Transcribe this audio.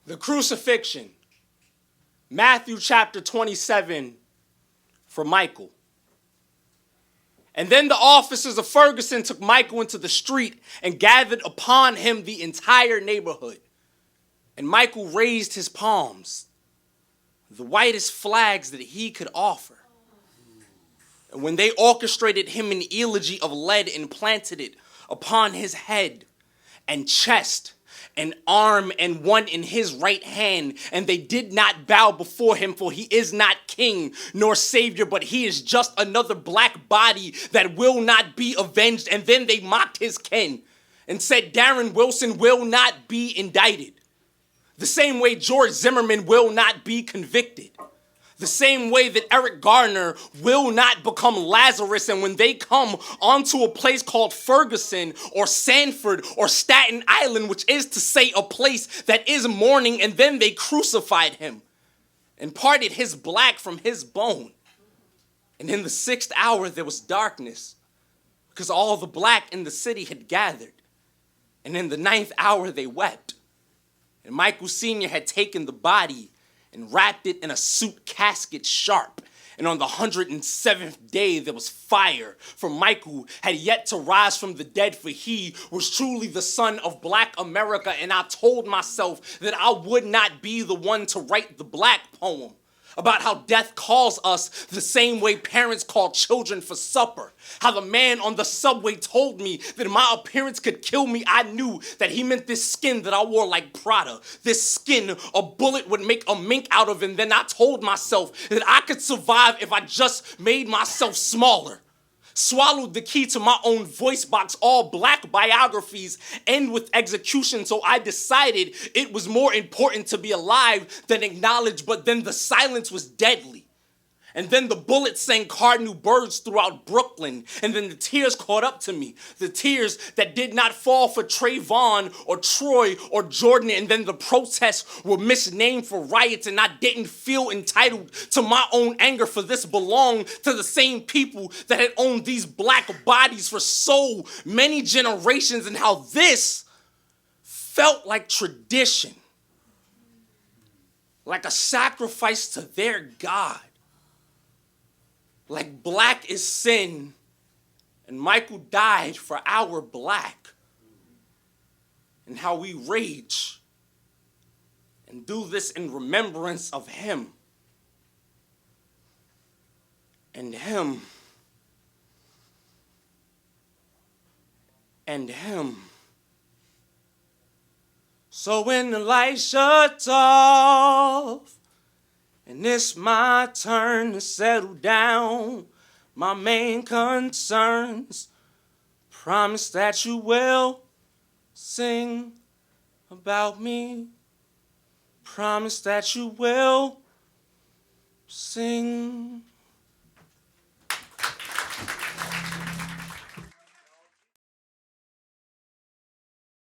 The crucifixion. Matthew chapter 27 for Michael. And then the officers of Ferguson took Michael into the street and gathered upon him the entire neighborhood. And Michael raised his palms, the whitest flags that he could offer. And when they orchestrated him an eulogy of lead and planted it upon his head and chest and arm and one in his right hand, and they did not bow before him, for he is not king nor savior, but he is just another black body that will not be avenged. And then they mocked his kin and said Darren Wilson will not be indicted. The same way George Zimmerman will not be convicted. The same way that Eric Garner will not become Lazarus. And when they come onto a place called Ferguson or Sanford or Staten Island, which is to say a place that is mourning, and then they crucified him and parted his black from his bone. And in the 6th hour, there was darkness because all the black in the city had gathered. And in the 9th hour, they wept. And Michael Sr. had taken the body and wrapped it in a suit casket sharp. And on the 107th day, there was fire, for Michael had yet to rise from the dead, for he was truly the son of Black America. And I told myself that I would not be the one to write the black poem about how death calls us the same way parents call children for supper. How the man on the subway told me that my appearance could kill me. I knew that he meant this skin that I wore like Prada. This skin a bullet would make a mink out of. And then I told myself that I could survive if I just made myself smaller. Swallowed the key to my own voice box. All black biographies end with execution, so I decided it was more important to be alive than acknowledged. But then the silence was deadly. And then the bullets sang cardinal birds throughout Brooklyn. And then the tears caught up to me. The tears that did not fall for Trayvon or Troy or Jordan. And then the protests were misnamed for riots. And I didn't feel entitled to my own anger, for this belonged to the same people that had owned these black bodies for so many generations. And how this felt like tradition. Like a sacrifice to their God. Like black is sin, and Michael died for our black. And how we rage and do this in remembrance of him. And him. And him. So when the light shuts off, and it's my turn to settle down, my main concerns, promise that you will sing about me. Promise that you will sing